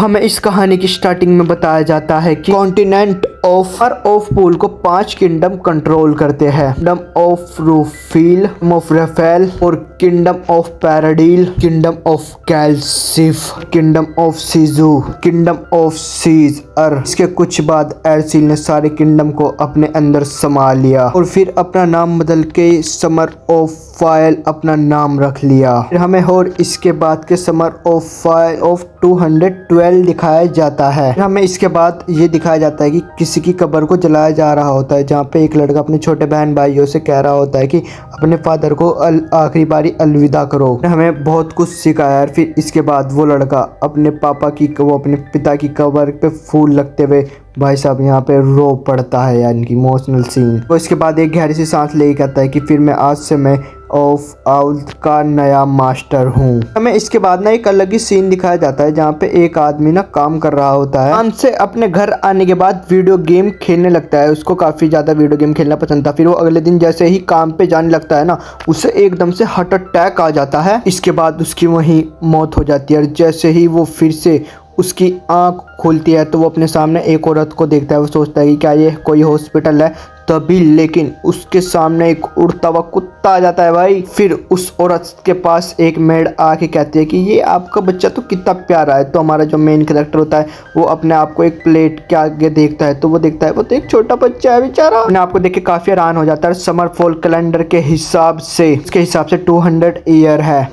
हमें इस कहानी की स्टार्टिंग में बताया जाता है कि कॉन्टिनेंट ऑफ पूल को 5 किंगडम कंट्रोल करते हैं। किंगडम ऑफ रूफील, ऑफ रेफेल और किंगडम ऑफ पैराडील, किंगडम ऑफ कैल्सिफ, किंगडम ऑफ सीजू, किंगडम ऑफ सीज। इसके कुछ बाद एरसिल ने सारे किंगडम को अपने अंदर समा लिया और फिर अपना नाम बदल के समर ऑफ फाइल अपना नाम रख लिया। फिर हमें और इसके बाद के समर ऑफ फाइल ऑफ 212 दिखाया जाता है। फिर हमें इसके बाद ये दिखाया जाता है कि किसी की कब्र को जलाया जा रहा होता है, जहाँ पे एक लड़का अपने छोटे बहन भाइयों से कह रहा होता है कि अपने फादर को आखिरी बारी अलविदा करो। हमें बहुत कुछ सिखाया है। फिर इसके बाद वो लड़का अपने अपने पिता की कब्र पे फूल लगते हुए भाई साहब यहाँ पे रो पड़ता है, यानी कि इमोशनल सीन। तो इसके बाद एक गहरी सी सांस लेके कहता है कि फिर मैं आज से मैं ऑफ आउल्थ का नया मास्टर हूँ। हमें इसके बाद ना एक अलग ही सीन दिखाया जाता है, जहाँ पे एक आदमी ना काम कर रहा होता है। काम से अपने घर आने के बाद वीडियो गेम खेलने लगता है। उसको काफ़ी ज़्यादा वीडियो गेम खेलना पसंद था। फिर वो अगले दिन जैसे ही काम पे जाने लगता है ना, उसे एकदम से हार्ट अटैक आ जाता है। इसके बाद उसकी वहीं मौत हो जाती है। और जैसे ही वो फिर से उसकी आंख खुलती है तो वो अपने सामने एक औरत को देखता है। वो सोचता है कि क्या ये कोई हॉस्पिटल है, तभी लेकिन उसके सामने एक उड़ता हुआ कुत्ता आ जाता है भाई। फिर उस औरत के पास एक मेड आके कहती है कि ये आपका बच्चा तो कितना प्यारा है। तो हमारा जो मेन कैरेक्टर होता है वो अपने आप को एक प्लेट के आगे देखता है, तो वो देखता है वो तो एक छोटा बच्चा है बेचारा। अपने आप को देख के काफी हैरान हो जाता है। समर फॉल कैलेंडर के हिसाब से, उसके हिसाब से 200 ईयर है।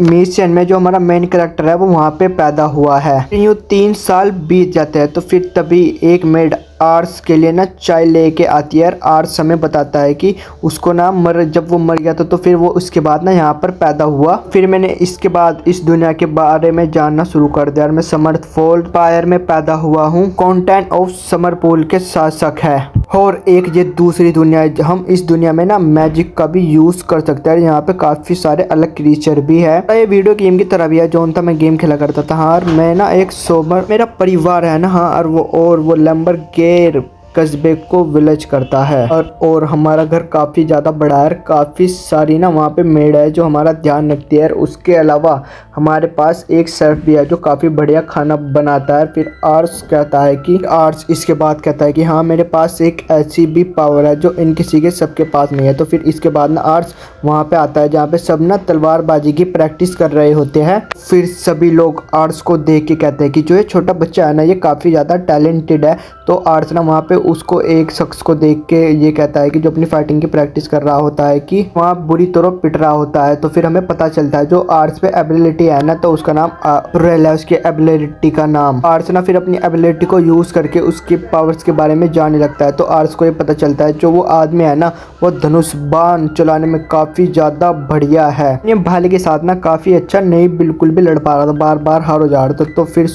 मिशन में जो हमारा मेन कैरेक्टर है वो वहाँ पे पैदा हुआ है। यूँ 3 साल बीत जाते हैं तो फिर तभी एक मेड आर्स के लिए ना चाय लेके आती है। आर्स हमें बताता है कि उसको ना जब वो मर गया था तो फिर वो उसके बाद ना यहाँ पर पैदा हुआ। फिर मैंने इसके बाद इस दुनिया के बारे में जानना शुरू कर दिया। मैं समरफोल्ड फायर में पैदा हुआ हूँ। कॉन्टेंट ऑफ समरपूल के शासक है। और एक ये दूसरी दुनिया है। हम इस दुनिया में ना मैजिक का भी यूज कर सकते हैं। यहाँ पे काफी सारे अलग क्रीचर भी है। ये वीडियो गेम की तरह भी है। जो था मैं गेम खेला करता था। हाँ, मैं ना एक सोमर मेरा परिवार है ना। हाँ, और वो लैम्बरगेर कस्बे को विलेज करता है। और हमारा घर काफ़ी ज़्यादा बड़ा है। काफ़ी सारी ना वहाँ पे मेड है जो हमारा ध्यान रखती है। उसके अलावा हमारे पास एक शेफ भी है जो काफ़ी बढ़िया खाना बनाता है। फिर आर्स इसके बाद कहता है कि हाँ, मेरे पास एक ऐसी भी पावर है जो इन किसी के सबके पास नहीं है। तो फिर इसके बाद ना आर्स वहाँ पे आता है जहाँ पे सब ना तलवारबाजी की प्रैक्टिस कर रहे होते हैं। फिर सभी लोग आर्स को देख के कहते हैं कि जो ये छोटा बच्चा है ना, ये काफ़ी ज़्यादा टैलेंटेड है। तो आर्स ना वहाँ पे उसको एक शख्स को देख के ये कहता है कि जो अपनी फाइटिंग की प्रैक्टिस कर रहा होता है कि वहाँ बुरी तरह पिट रहा होता है। तो फिर हमें पता चलता है जो आर्स पे एबिलिटी है ना, तो उसका नाम अप्रैल है। उसकी एबिलिटी का नाम आर्स ना फिर अपनी एबिलिटी को यूज करके उसके पावर्स के बारे में जानने लगता है। तो आर्स को ये पता चलता है जो वो आदमी है ना, वो धनुष बाण चलाने में काफी ज्यादा बढ़िया है। ये भाले के साथ ना काफी अच्छा नहीं बिल्कुल भी लड़ पा रहा था, बार बार हार हो जा रहा था। तो फिर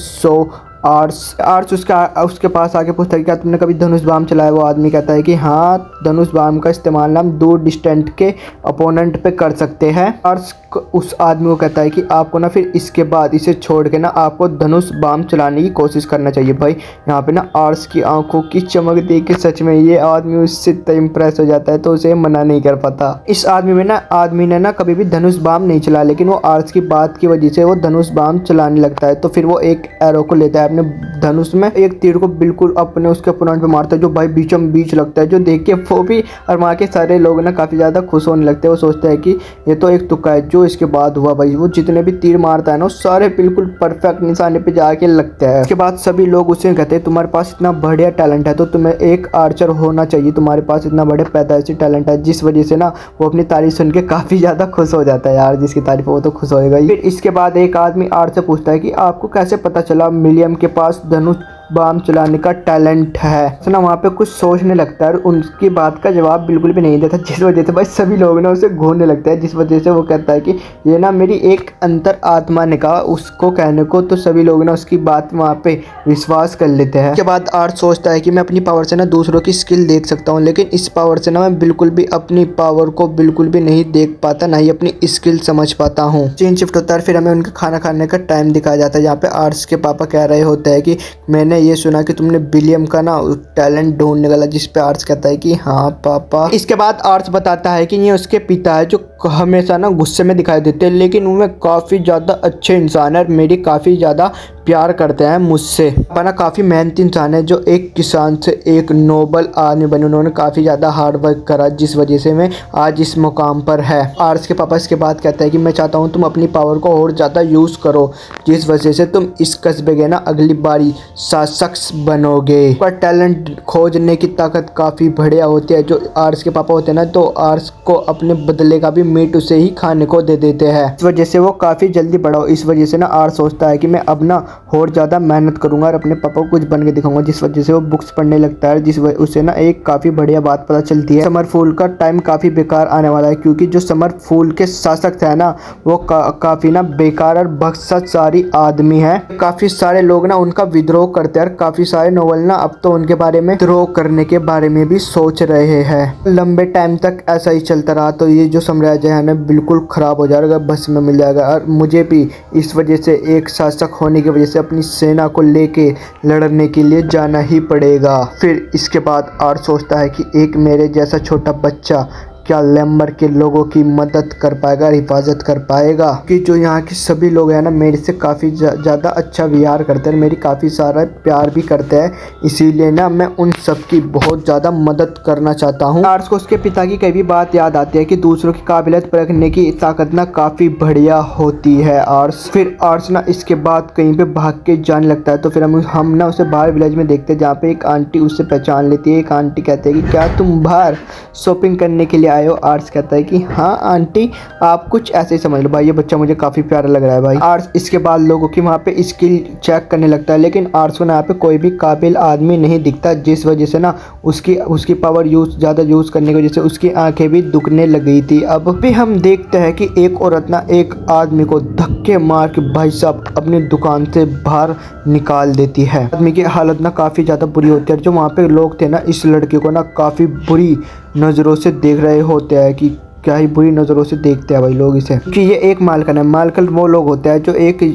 आर्स उसके पास आके पूछता है क्या तुमने कभी धनुष बाम चलाया। वो आदमी कहता है कि हाँ, धनुष बाम का इस्तेमाल हम दूर डिस्टेंट के अपोनेंट पे कर सकते हैं। आर्स उस आदमी को कहता है कि आपको ना फिर इसके बाद इसे छोड़ के ना आपको धनुष बाम चलाने की कोशिश करना चाहिए। भाई यहाँ पे ना आर्स की आंखों की चमक देख के सच में ये आदमी उससे इतना इम्प्रेस हो जाता है तो उसे मना नहीं कर पाता। इस आदमी ने ना कभी भी धनुष बाम नहीं चलाया, लेकिन वो आर्स की बात की वजह से वो धनुष बाम चलाने लगता है। तो फिर वो एक एरो को लेता है धनुष में, एक तीर को बिल्कुल अपने उसके अपोनेंट पे मारता है जो भाई बीचम बीच लगता है, जो देख के वो भी और वहाँ के सारे लोग ना काफी ज्यादा खुश होने लगते हैं। वो सोचते हैं कि ये तो एक तुक्का है। जो इसके बाद हुआ भाई, वो जितने भी तीर मारता है ना, सारे बिल्कुल परफेक्ट निशाने पे जाके लगते हैं। इसके बाद सभी लोग उसे कहते हैं तुम्हारे पास इतना बढ़िया टैलेंट है तो तुम्हें एक आर्चर होना चाहिए, तुम्हारे पास इतना बड़े पैदाइशी टैलेंट है। जिस वजह से ना वो अपनी तारीफ सुन के काफी ज्यादा खुश हो जाता है। यार, जिसकी तारीफ वो तो खुश होएगा ही। फिर इसके बाद एक आदमी आर्च से पूछता है कि आपको कैसे पता चला मिलियम के पास धनुष बाम चलाने का टैलेंट है। तो ना वहाँ पे कुछ सोचने लगता है और उनकी बात का जवाब बिल्कुल भी नहीं देता, जिस वजह से भाई सभी लोग ना उसे घूरने लगते हैं। जिस वजह से वो कहता है कि ये ना मेरी एक अंतर आत्मा ने कहा उसको कहने को, तो सभी लोग ना उसकी बात वहाँ पे विश्वास कर लेते हैं। उसके बाद आर्ट सोचता है कि मैं अपनी पावर से ना दूसरों की स्किल देख सकता हूँ, लेकिन इस पावर से ना मैं बिल्कुल भी अपनी पावर को बिल्कुल भी नहीं देख पाता, ना ही अपनी स्किल समझ पाता हूँ। सीन शिफ्ट होता है। फिर हमें उनका खाना खाने का टाइम दिखाया जाता है, जहाँ पे आर्ट्स के पापा कह रहे होते हैं कि मैंने ये सुना कि तुमने विलियम का ना टैलेंट ढूंढ निकाला, जिस पे आर्ट्स कहता है कि हाँ पापा। इसके बाद आर्ट्स बताता है कि ये उसके पिता है जो हमेशा ना गुस्से में दिखाई देते हैं, लेकिन उनमें काफ़ी ज़्यादा अच्छे इंसान है और मेरी काफ़ी ज़्यादा प्यार करते हैं मुझसे। पापा ना काफ़ी मेहनती इंसान है जो एक किसान से एक नोबल आदमी बने। उन्होंने काफ़ी ज़्यादा हार्ड वर्क करा जिस वजह से मैं आज इस मुकाम पर है। आर्स के पापा इसके बाद कहते हैं कि मैं चाहता हूँ तुम अपनी पावर को और ज़्यादा यूज़ करो जिस वजह से तुम इस कस्बे के ना अगली बारी शासक बनोगे। पर टैलेंट खोजने की ताकत काफ़ी बढ़िया होती है। जो आर्स के पापा होते हैं ना तो आर्स को अपने बदले का भी मीट उसे ही खाने को दे देते हैं। इस वजह से वो काफ़ी जल्दी बड़ा हो। इस वजह से ना आर्स सोचता है कि मैं अब ना और ज़्यादा मेहनत करूंगा और अपने पापा को कुछ बन के दिखाऊंगा। जिस वजह से वो बुक्स पढ़ने लगता है, जिस वजह उसे ना एक काफ़ी बढ़िया बात पता चलती है। समर फूल का टाइम काफ़ी बेकार आने वाला है, क्योंकि जो समर फूल के शासक है ना वो काफ़ी ना बेकार और भ्रष्टाचारी आदमी है। काफ़ी सारे लोग ना उनका विद्रोह करते हैं और काफ़ी सारे नोवेल ना अब तो उनके बारे में विद्रोह करने के बारे में भी सोच रहे हैं। लंबे टाइम तक ऐसा ही चलता रहा तो ये जो साम्राज्य है ना बिल्कुल ख़राब हो जाएगा, बस में मिल जाएगा। और मुझे भी इस वजह से एक शासक होने की वजह से अपनी सेना को लेके लड़ने के लिए जाना ही पड़ेगा। फिर इसके बाद आर्ट सोचता है कि एक मेरे जैसा छोटा बच्चा क्या लैम्बर के लोगों की मदद कर पाएगा, हिफाजत कर पाएगा। कि जो यहाँ के सभी लोग हैं ना मेरे से काफ़ी ज़्यादा अच्छा व्यवहार करते हैं, मेरी काफ़ी सारा प्यार भी करते हैं, इसीलिए ना मैं उन सब की बहुत ज़्यादा मदद करना चाहता हूँ। आर्ट्स को उसके पिता की कई भी बात याद आती है कि दूसरों की काबिलियत परखने की ताकत ना काफ़ी बढ़िया होती है। आर्ट्स फिर आर्ट्स ना इसके बाद कहीं पे भाग के जाने लगता है। तो फिर हम ना उसे बाहर विलेज में देखते हैं, जहाँ पे एक आंटी उससे पहचान लेती है। एक आंटी कहते हैं कि क्या तुम बाहर शॉपिंग करने के लिए आए हो? आर्ट्स कहता है कि हाँ आंटी, आप कुछ ऐसे ही समझ लो। भाई ये बच्चा मुझे काफ़ी प्यारा लग रहा है भाई। आर्ट्स इसके बाद लोगों की वहाँ पे स्किल चेक करने लगता है, लेकिन आर्ट्स को ना यहाँ पे कोई भी काबिल आदमी नहीं दिखता, जिस वजह से ना उसकी पावर ज़्यादा यूज़ करने की वजह से उसकी आंखें भी दुखने लगी थी। अब भी हम देखते हैं कि एक औरत ना एक आदमी को धक्के मार के भाई साहब अपनी दुकान से बाहर निकाल देती है। आदमी की हालत ना काफ़ी ज़्यादा बुरी होती है। जो वहाँ पे लोग थे ना इस लड़के को ना काफ़ी बुरी नज़रों से देख रहे होते हैं कि क्या ही बुरी नज़रों से देखते हैं भाई लोग इसे, कि ये एक मालकन है। मालकन वो लोग होते हैं जो एक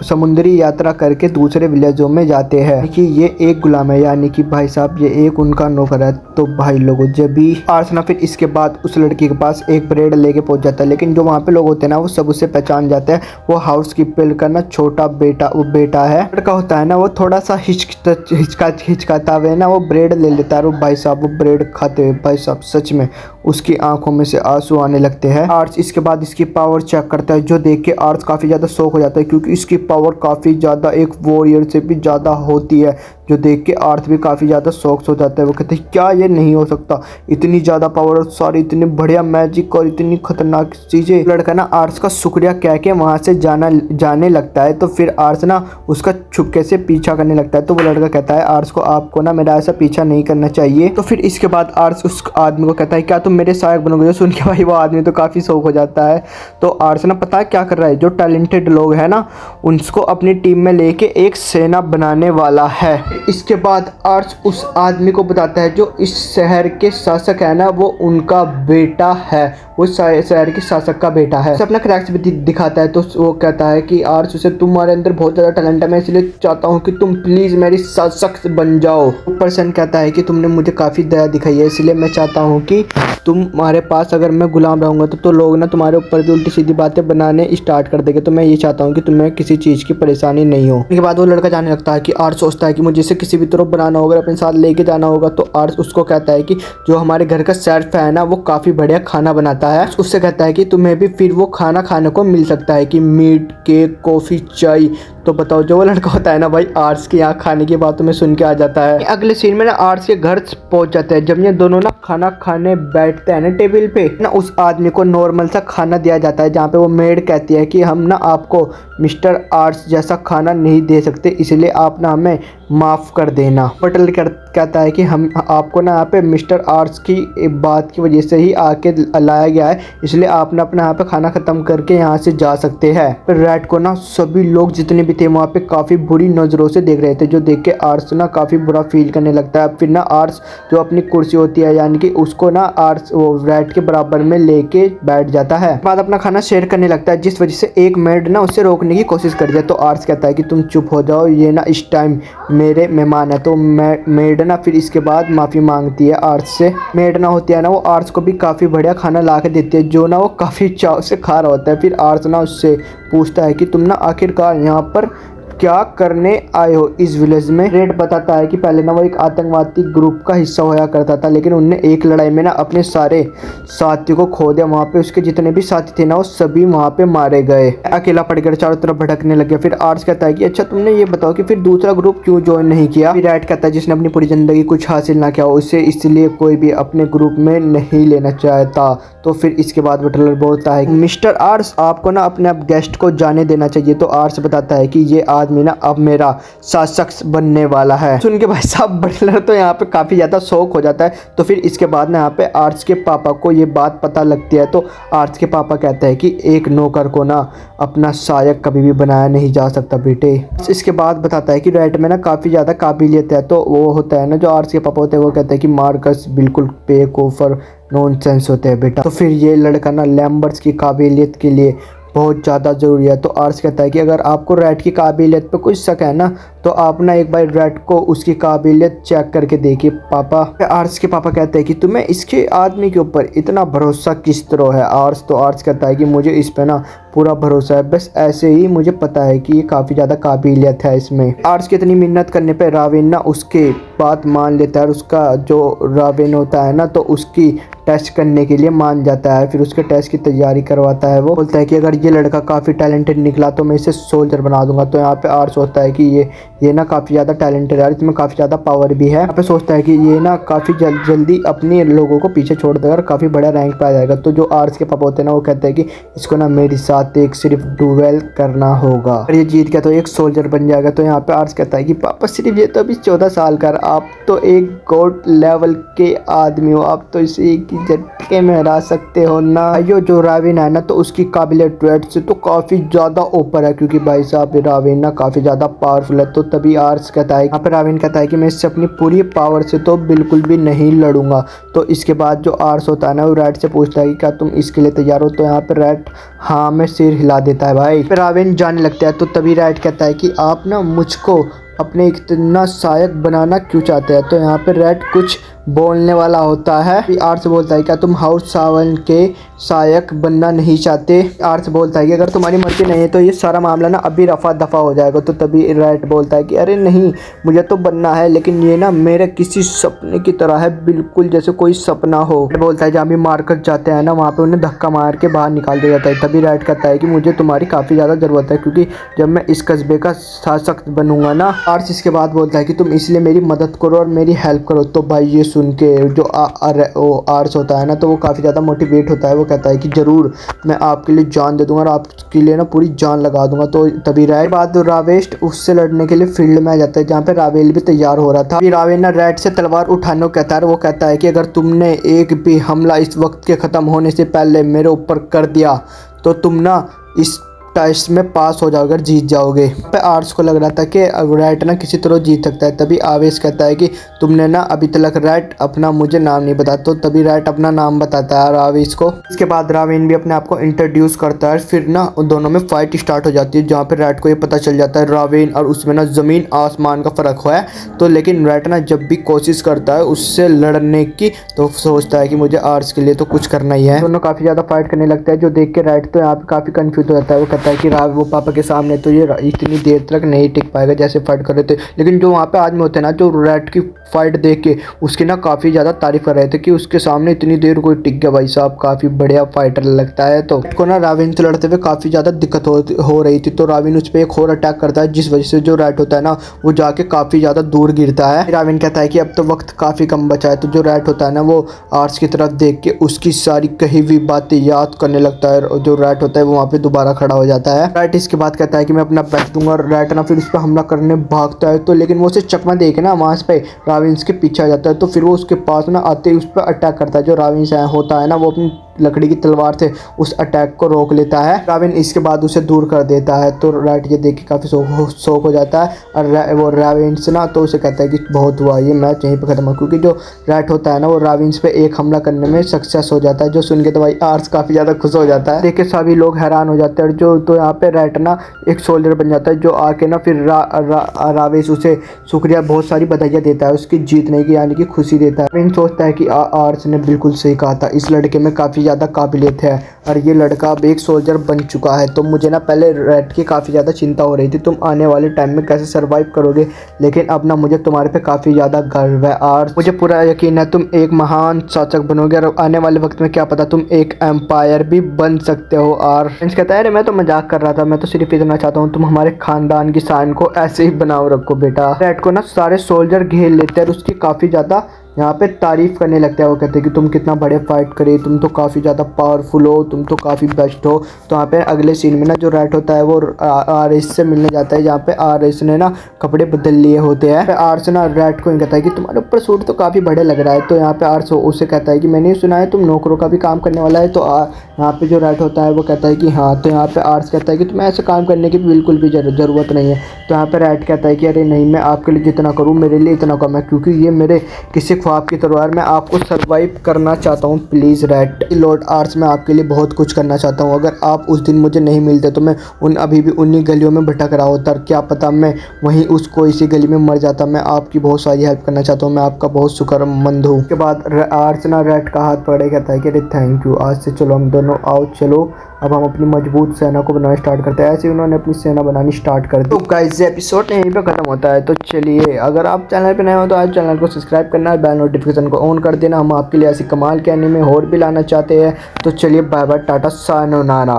समुद्री यात्रा करके दूसरे विलेजों में जाते हैं कि ये एक गुलाम है, यानी कि भाई साहब ये एक उनका नौकर है। तो भाई लोगों जब भी आर्सना फिर इसके बाद उस लड़की के पास एक ब्रेड लेके पहुंच जाता है, लेकिन जो वहाँ पे लोग होते हैं ना वो सब उसे पहचान जाते हैं। वो हाउस कीपर का ना छोटा बेटा वो बेटा है लड़का होता है ना, वो थोड़ा सा हिचकाता हुए ना वो ब्रेड ले लेता है। और भाई साहब वो ब्रेड खाते हुए भाई साहब सच में उसकी आंखों में से आंसू आने लगते हैं। आर्ट्स इसके बाद इसकी पावर चेक करता है, जो देख के आर्ट्स काफ़ी ज़्यादा शौक हो जाता है, क्योंकि इसकी पावर काफ़ी ज़्यादा एक वॉरियर से भी ज़्यादा होती है। जो देख के आर्ट्स भी काफ़ी ज़्यादा शौक हो जाता है। वो कहते हैं क्या ये नहीं हो सकता, इतनी ज़्यादा पावर और सारी इतनी बढ़िया मैजिक और इतनी खतरनाक चीज़ें। लड़का ना आर्ट्स का शुक्रिया कह के वहाँ से जाने लगता है। तो फिर आर्ट्स ना उसका छुपके से पीछा करने लगता है। तो वो लड़का कहता है आर्ट्स को आपको ना मेरा ऐसा पीछा नहीं करना चाहिए। तो फिर इसके बाद आर्ट्स उस आदमी को कहता है क्या तुम मेरे सहायक बनोगे? जो सुन के भाई वो आदमी तो काफ़ी शौक हो जाता है। तो आर्ट्स ना पता है क्या कर रहा है, जो टैलेंटेड लोग हैं ना उनको अपनी टीम में लेके एक सेना बनाने वाला है। इसके बाद आर्ट्स उस आदमी को बताता है जो इस शहर के शासक है ना वो उनका बेटा है, वो शहर के शासक का बेटा है। अपना क्रैक्स भी दिखाता है। तो वो कहता है कि आर्ट्स उसे तुम्हारे अंदर बहुत ज़्यादा टैलेंट है, मैं इसलिए चाहता हूँ कि तुम प्लीज़ मेरी शासक बन जाओ। पर्सन कहता है कि तुमने मुझे काफ़ी दया दिखाई है, इसलिए मैं चाहता हूँ कि तुम्हारे पास अगर मैं गुलाम रहूँगा तो लोग ना तुम्हारे ऊपर भी उल्टी सीधी बातें बनाने स्टार्ट कर देंगे। तो मैं ये चाहता हूँ कि तुम्हें किसी चीज़ की परेशानी नहीं हो। उसके बाद वो लड़का जाने लगता है कि आर्ट्स सोचता है कि मुझे इसे किसी भी तरह बनाना होगा, अपने साथ लेके जाना होगा। तो आर्ट्स उसको कहता है कि जो हमारे घर का शेफ है ना वो काफ़ी बढ़िया खाना बनाता है। उससे कहता है कि तुम्हें भी फिर वो खाना खाने को मिल सकता है कि मीट, केक, कॉफ़ी, चाय। तो बताओ जो वो लड़का होता है ना भाई आर्ट्स के यहाँ खाने की बातों में सुन के आ जाता है। अगले सीन में ना आर्ट्स के घर पहुंच जाते हैं। जब ये दोनों ना खाना खाने बैठते हैं ना टेबल पे ना उस आदमी को नॉर्मल सा खाना दिया जाता है, जहाँ पे वो मेड कहती है कि हम ना आपको मिस्टर आर्ट्स जैसा खाना नहीं दे सकते, इसलिए आप ना हमें माफ़ कर देना। होटल कहता है कि हम आपको ना यहाँ पे मिस्टर आर्ट्स की बात की वजह से ही आके लाया गया है, इसलिए आप ना अपना यहाँ पे खाना ख़त्म करके यहाँ से जा सकते हैं। फिर रैट को ना सभी लोग जितने भी थे वहाँ पे काफ़ी बुरी नज़रों से देख रहे थे, जो देख के आर्ट्स ना काफ़ी बुरा फील करने लगता है। फिर ना आर्ट्स जो अपनी कुर्सी होती है यानी कि उसको ना आर्ट्स वो रैट के बराबर में लेके बैठ जाता है। बाद अपना खाना शेयर करने लगता है, जिस वजह से एक मेड ना उसे रोकने की कोशिश कर दिया। तो आर्ट्स कहता है कि तुम चुप हो जाओ, ये ना इस टाइम मेरे मेहमान है। तो मेड मेड ना फिर इसके बाद माफ़ी मांगती है आर्ट्स से। मेड ना होती है ना वो आर्ट्स को भी काफ़ी बढ़िया खाना ला के देती है, जो ना वो काफ़ी चाव से खा रहा होता है। फिर आर्ट्स ना उससे पूछता है कि तुम ना आखिरकार यहाँ पर क्या करने आए हो इस विलेज में। रेड बताता है कि पहले ना वो एक आतंकवादी ग्रुप का हिस्सा होया करता था, लेकिन उनने एक लड़ाई में ना अपने सारे साथियों को खो दिया। वहाँ पे उसके जितने भी साथी थे ना वो सभी वहाँ पे मारे गए। अकेला पड़ कर चारों तरफ भटकने लग गया। फिर आर्ट्स कहता है कि अच्छा तुमने ये बताओ कि फिर दूसरा ग्रुप क्यों ज्वाइन नहीं किया। फिर रेड कहता है जिसने अपनी पूरी जिंदगी कुछ हासिल ना किया उसे इसलिए कोई भी अपने ग्रुप में नहीं लेना चाहता। तो फिर इसके बाद बटलर बोलता है मिस्टर आर्ट्स आपको ना अपने आप गेस्ट को जाने देना चाहिए। तो आर्ट्स बताता है कि ये आदमी ना अब मेरा शासक बनने वाला है। सुन के भाई साहब बटलर तो यहाँ पे काफ़ी ज़्यादा शौक हो जाता है। तो फिर इसके बाद ना यहाँ पे आर्ट्स के पापा को ये बात पता लगती है। तो आर्ट्स के पापा कहते हैं कि एक नौकर को ना अपना सहायक कभी भी बनाया नहीं जा सकता बेटे। इसके बाद बताता है कि रेड में ना काफ़ी ज़्यादा काबिलियत है। तो वो होता है ना जो आर्ट्स के पापा होते हैं वो कहते हैं कि मार्कस बिल्कुल बेवकूफ़ नॉनसेंस होते हैं बेटा। तो फिर ये लड़का ना लैम्बर्ट्स की काबिलियत के लिए बहुत ज़्यादा ज़रूरी है। तो आर्ट्स कहता है कि अगर आपको रैट की काबिलियत पे कुछ शक है ना तो आप ना एक बार रैट को उसकी काबिलियत चेक करके देखिए पापा। आर्ट्स के पापा कहते हैं कि तुम्हें इसके आदमी के ऊपर इतना भरोसा किस तरह है आर्ट्स। तो आर्ट्स कहता है कि मुझे इस पे ना पूरा भरोसा है, बस ऐसे ही मुझे पता है कि ये काफ़ी ज़्यादा काबिलियत है इसमें। आर्ट्स की इतनी मेहनत करने पे राविन ना उसके बात मान लेता है और उसका जो राविन होता है ना तो उसकी टेस्ट करने के लिए मान जाता है। फिर उसके टेस्ट की तैयारी करवाता है। वो बोलता है कि अगर ये लड़का काफ़ी टैलेंटेड निकला तो मैं इसे सोल्जर बना दूंगा। तो यहाँ पे आर्ट्स होता है कि ये ना काफ़ी ज़्यादा टैलेंटेड है, इसमें काफ़ी ज़्यादा पावर भी है। यहाँ पे सोचता है कि ये ना काफ़ी जल्दी अपने लोगों को पीछे छोड़ देगा और काफ़ी बड़ा रैंक पे आ जाएगा। तो जो आर्ट्स के पापा होते हैं ना वो कहते हैं कि इसको ना मेरे साथ एक सिर्फ डुएल करना होगा, अगर ये जीत गया तो एक सोल्जर बन जाएगा। तो यहाँ पे आर्ट्स कहता है कि पापा सिर्फ ये तो अभी 14 साल का, आप तो एक गॉड लेवल के आदमी हो, आप तो इसे एक ही झटके में हरा सकते हो ना। यो जो राविन है ना तो उसकी काबिलियत रेड से तो काफ़ी ज़्यादा ऊपर है, क्योंकि भाई साहब राविन ना काफ़ी ज़्यादा पावरफुल है। तो तभी आर्ट्स कहता है, यहाँ पे राविन कहता है कि मैं इससे अपनी पूरी पावर से तो बिल्कुल भी नहीं लड़ूंगा। तो इसके बाद जो आर्ट्स होता है ना वो रेड से पूछता है कि क्या तुम इसके लिए तैयार हो। तो यहाँ पे रेड हाँ में सिर हिला देता है भाई। फिर राविन जाने लगता है। तो तभी रेड कहता है कि आप ना मुझको अपने इतना सहायक बनाना क्यों चाहते हैं। तो यहाँ पे रेड कुछ बोलने वाला होता है। आर्ट्स बोलता है क्या तुम हाउस सावन के सहायक बनना नहीं चाहते। आर्ट्स बोलता है कि अगर तुम्हारी मर्जी नहीं है तो ये सारा मामला ना अभी रफा दफा हो जाएगा। तो तभी रेड बोलता है कि अरे नहीं मुझे तो बनना है, लेकिन ये ना मेरे किसी सपने की तरह है, बिल्कुल जैसे कोई सपना हो। बोलता है जहाँ भी मार्केट जाते हैं ना वहाँ पे उन्हें धक्का मार के बाहर निकाल दिया जाता है। तभी रेड कहता है कि मुझे तुम्हारी काफ़ी ज़्यादा ज़रूरत है, क्योंकि जब मैं इस कस्बे का शासक बनूंगा ना। आर्ट्स इसके बाद बोलता है कि तुम इसलिए मेरी मदद करो और मेरी हेल्प करो। तो भाई ये सुन के जो आर्ट्स होता है ना तो वो काफ़ी ज़्यादा मोटिवेट होता है। वो कहता है कि ज़रूर मैं आपके लिए जान दे दूंगा और आपके लिए ना पूरी जान लगा दूंगा। तो तभी रेड बाद रावेस्ट उससे लड़ने के लिए फील्ड में आ जाता है, जहाँ पे रावेल भी तैयार हो रहा था। फिर रावेल ना रेड से तलवार उठाने को कहता है। वो कहता है कि अगर तुमने एक भी हमला इस वक्त के ख़त्म होने से पहले मेरे ऊपर कर दिया तो तुम ना इस टेस्ट में पास हो जाओगे, जीत जाओगे। पे आर्ट्स को लग रहा था कि रेड ना किसी तरह जीत सकता है। तभी आवेश कहता है कि तुमने ना अभी तक रेड अपना मुझे नाम नहीं बताया। तो तभी रेड अपना नाम बताता है आवेश को। इसके बाद राविन भी अपने आप को इंट्रोड्यूस करता है। फिर ना उन दोनों में फाइट स्टार्ट हो जाती है, जहाँ पे रेड को ये पता चल जाता है राविन और उसमें ना ज़मीन आसमान का फ़र्क हुआ है। तो लेकिन रेड ना जब भी कोशिश करता है उससे लड़ने की तो सोचता है कि मुझे आर्ट्स के लिए तो कुछ करना ही है। दोनों काफ़ी ज़्यादा फाइट करने लगता है, जो देख के रेड तो यहाँ पे काफ़ी कन्फ्यूज हो जाता है। वो कहता है कि वो पापा के सामने तो ये इतनी देर तक नहीं टिक पाएगा जैसे फाइट कर रहे थे। लेकिन जो वहाँ पे आदमी होते हैं ना जो रेड की फाइट देख के उसकी ना काफ़ी ज़्यादा तारीफ कर रहे थे कि उसके सामने इतनी देर कोई टिक गया, भाई साहब काफ़ी बढ़िया फाइटर लगता है। तो उसको ना राविन से लड़ते हुए काफ़ी ज़्यादा दिक्कत हो रही थी। तो राविन उस पर एक और अटैक करता है, जिस वजह से जो रेड होता है ना वो जाके काफ़ी ज़्यादा दूर गिरता है। राविन कहता है कि अब तो वक्त काफ़ी कम बचा है। तो जो रेड होता है ना वो आर्ट्स की तरफ देख के उसकी सारी कही हुई बातें याद करने लगता है। और जो रेड होता है वो वहाँ पे दोबारा खड़ा हो जाता है। रेड इसके बाद कहता है कि मैं अपना बेस्ट दूंगा और रेड ना फिर उस पर हमला करने भागता है। तो लेकिन वो उसे चकमा दे के ना वहाँ पे राविन के पीछे आ जाता है। तो फिर वो उसके पास ना आते ही उस पर अटैक करता है। जो राविन होता है ना वो अपनी लकड़ी की तलवार से उस अटैक को रोक लेता है। राविन इसके बाद उसे दूर कर देता है। तो रैट ये देख के काफ़ी शौक हो जाता है और वो राविन्स ना तो उसे कहता है कि बहुत हुआ, ये मैच यहीं पे खत्म हो, क्योंकि जो रैट होता है ना वो राविन्स पे एक हमला करने में सक्सेस हो जाता है। जो सुन के तो भाई आर्स काफ़ी ज़्यादा खुश हो जाता है। देख के सभी लोग हैरान हो जाते हैं। जो तो यहाँ पे रैट ना एक सोल्जर बन जाता है, जो आके ना फिर रावेश उसे शुक्रिया बहुत सारी बधाइयाँ देता है उसकी जीतने की, यानी कि खुशी देता है। राविन सोचता है कि आर्स ने बिल्कुल सही कहा था, इस लड़के में काफ़ी ज़्यादा काबिलियत है और ये लड़का अब एक सोल्जर बन चुका है। तो मुझे ना पहले रैट की काफ़ी ज़्यादा चिंता हो रही थी, तुम आने वाले टाइम में कैसे सर्वाइव करोगे, लेकिन अब ना मुझे तुम्हारे पे काफ़ी ज़्यादा गर्व है और मुझे पूरा यकीन है तुम एक महान शासक बनोगे और आने वाले वक्त में क्या पता तुम एक एम्पायर भी बन सकते हो। और फ्रेंड्स कहता है अरे मैं तो मजाक कर रहा था, मैं तो सिर्फ इतना चाहता हूँ तुम हमारे खानदान की शान को ऐसे ही बनाओ रखो बेटा। रैट को ना सारे सोल्जर घेर लेते हैं और उसकी काफ़ी ज़्यादा यहाँ पे तारीफ करने लगता है। वो कहते हैं कि तुम कितना बड़े फाइट करे, तुम तो काफ़ी ज़्यादा पावरफुल हो, तुम तो काफ़ी बेस्ट हो। तो यहाँ पे अगले सीन में ना जो रैट होता है वो आर.एस से मिलने जाता है, जहाँ पे आर.एस ने ना कपड़े बदल लिए होते हैं। आर्स ना रैट को ही कहता है कि तुम्हारे ऊपर सूट तो काफ़ी बड़े लग रहा है। तो यहाँ पे आर्स उसे कहता है कि मैंने सुना है तुम नौकरों का भी काम करने वाला है। तो यहाँ पे जो रैट होता है वो कहता है कि हाँ। तो यहाँ पे आर्स कहता है कि तुम्हें ऐसे काम करने की बिल्कुल भी ज़रूरत नहीं है। तो यहाँ पे रैट कहता है कि अरे नहीं, मैं आपके लिए जितना करूँ मेरे लिए इतना कम है, क्योंकि ये मेरे किसी ख्वाब की तलवार, मैं आपको सर्वाइव करना चाहता हूँ। प्लीज़ रैट लॉर्ड आर्स, मैं आपके लिए बहुत कुछ करना चाहता हूँ। अगर आप उस दिन मुझे नहीं मिलते तो मैं अभी भी उन्हीं गलियों में भटक रहा होता, क्या पता मैं वहीं उसको इसी गली में मर जाता। मैं आपकी बहुत सारी हेल्प करना चाहता हूँ, मैं आपका बहुत शुक्रमंद हूँ। उसके बाद आर्स ना रैट का हाथ पकड़े कहता है कि अरे थैंक यू, आज से चलो हम दोनों आओ, चलो अब हम अपनी मजबूत सेना को बनाना स्टार्ट करते हैं। ऐसे उन्होंने अपनी सेना बनानी स्टार्ट कर दी। तो गाइस एपिसोड यहीं पे खत्म होता है। तो चलिए अगर आप चैनल पे नए हो तो आज चैनल को सब्सक्राइब करना है, बेल नोटिफिकेशन को ऑन कर देना। हम आपके लिए ऐसी कमाल के एनीमे और भी लाना चाहते हैं। तो चलिए बाय बाय, टाटा सायोनारा।